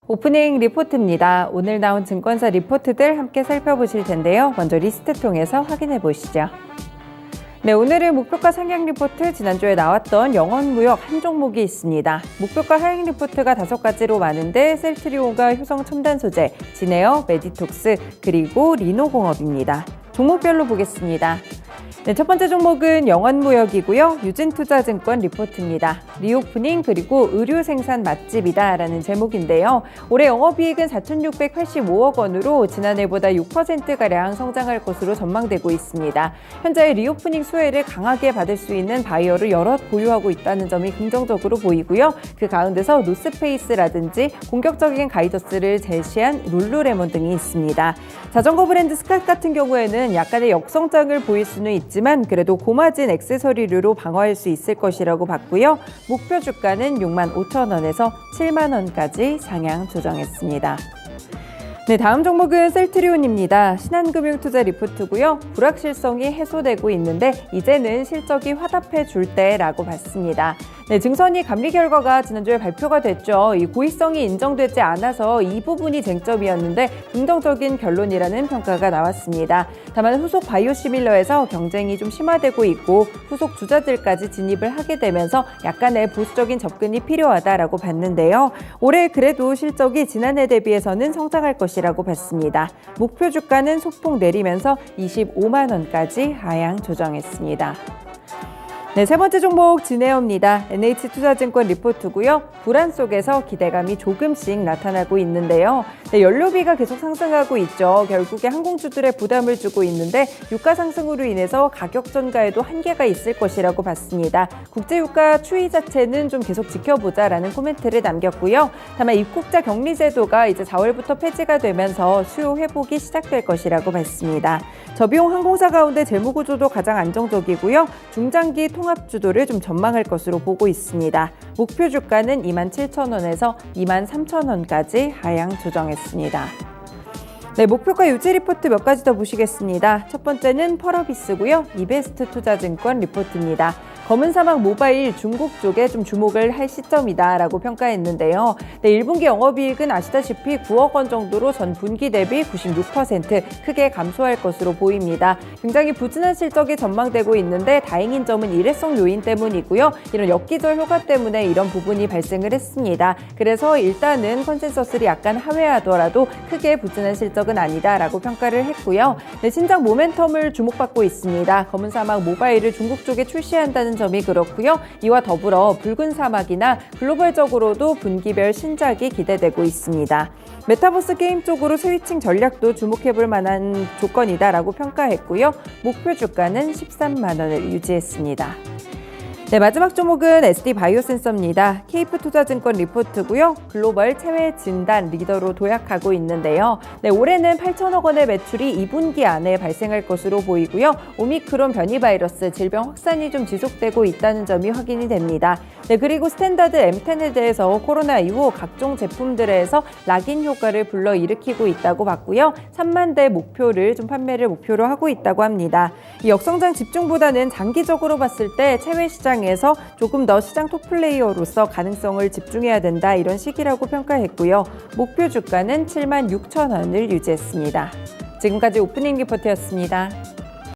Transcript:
오프닝 리포트입니다. 오늘 나온 증권사 리포트들 함께 살펴보실 텐데요. 먼저 리스트 통해서 확인해 보시죠. 네, 오늘은 목표가 상향 리포트, 지난주에 나왔던 영원무역 한 종목이 있습니다. 목표가 하향 리포트가 5가지로 많은데 셀트리온과 효성첨단소재, 진에어, 메디톡스, 그리고 리노공업입니다. 종목별로 보겠습니다. 네, 첫 번째 종목은 영원무역이고요. 유진투자증권 리포트입니다. 리오프닝 그리고 의류 생산 맛집이다 라는 제목인데요. 올해 영업이익은 4,685억 원으로 지난해보다 6%가량 성장할 것으로 전망되고 있습니다. 현재 리오프닝 수혜를 강하게 받을 수 있는 바이어를 여럿 보유하고 있다는 점이 긍정적으로 보이고요. 그 가운데서 노스페이스라든지 공격적인 가이더스를 제시한 룰루레몬 등이 있습니다. 자전거 브랜드 스캇 같은 경우에는 약간의 역성장을 보일 수는 있지만 그래도 고마진 액세서리류로 방어할 수 있을 것이라고 봤고요. 목표 주가는 65,000원에서 70,000원까지 상향 조정했습니다. 네, 다음 종목은 셀트리온입니다. 신한금융투자 리포트고요. 불확실성이 해소되고 있는데 이제는 실적이 화답해 줄 때라고 봤습니다. 네, 증선이 감리 결과가 지난주에 발표가 됐죠. 이 고의성이 인정되지 않아서 이 부분이 쟁점이었는데 긍정적인 결론이라는 평가가 나왔습니다. 다만 후속 바이오시밀러에서 경쟁이 좀 심화되고 있고 후속 주자들까지 진입을 하게 되면서 약간의 보수적인 접근이 필요하다라고 봤는데요. 올해 그래도 실적이 지난해 대비해서는 성장할 것이라고 봤습니다. 목표 주가는 소폭 내리면서 25만 원까지 하향 조정했습니다. 네, 세 번째 종목 진에어입니다. NH투자증권 리포트고요. 불안 속에서 기대감이 조금씩 나타나고 있는데요. 네, 연료비가 계속 상승하고 있죠. 결국에 항공주들의 부담을 주고 있는데 유가 상승으로 인해서 가격 전가에도 한계가 있을 것이라고 봤습니다. 국제유가 추이 자체는 좀 계속 지켜보자라는 코멘트를 남겼고요. 다만 입국자 격리 제도가 이제 4월부터 폐지가 되면서 수요 회복이 시작될 것이라고 봤습니다. 저비용 항공사 가운데 재무구조도 가장 안정적이고요. 중장기 통합 주도를 좀 전망할 것으로 보고 있습니다. 목표 주가는 27,000원에서 23,000원까지 하향 조정했습니다. 네, 목표가 유지 리포트 몇 가지 더 보시겠습니다. 첫 번째는 펄어비스고요. 이베스트 투자증권 리포트입니다. 검은 사막 모바일 중국 쪽에 좀 주목을 할 시점이다라고 평가했는데요. 네, 1분기 영업이익은 아시다시피 9억 원 정도로 전 분기 대비 96% 크게 감소할 것으로 보입니다. 굉장히 부진한 실적이 전망되고 있는데 다행인 점은 일회성 요인 때문이고요. 이런 엽기적 효과 때문에 이런 부분이 발생을 했습니다. 그래서 일단은 컨센서스를 약간 하회하더라도 크게 부진한 실적은 아니다라고 평가를 했고요. 네, 신작 모멘텀을 주목받고 있습니다. 검은 사막 모바일을 중국 쪽에 출시한다는 점이 그렇고요. 이와 더불어 붉은 사막이나 글로벌적으로도 분기별 신작이 기대되고 있습니다. 메타버스 게임 쪽으로 스위칭 전략도 주목해볼 만한 조건이다라고 평가했고요. 목표 주가는 13만 원을 유지했습니다. 네, 마지막 종목은 SD바이오센서입니다. 케이프투자증권 리포트고요. 글로벌 체외 진단 리더로 도약하고 있는데요. 네, 올해는 8천억 원의 매출이 2분기 안에 발생할 것으로 보이고요. 오미크론 변이 바이러스 질병 확산이 좀 지속되고 있다는 점이 확인이 됩니다. 네, 그리고 스탠다드 M10에 대해서 코로나 이후 각종 제품들에서 락인 효과를 불러일으키고 있다고 봤고요. 3만 대 목표를 좀 판매를 목표로 하고 있다고 합니다. 이 역성장 집중보다는 장기적으로 봤을 때 체외 시장에서 조금 더 시장 톱플레이어로서 가능성을 집중해야 된다, 이런 시기라고 평가했고요. 목표 주가는 76,000원을 유지했습니다. 지금까지 오프닝 리포트였습니다.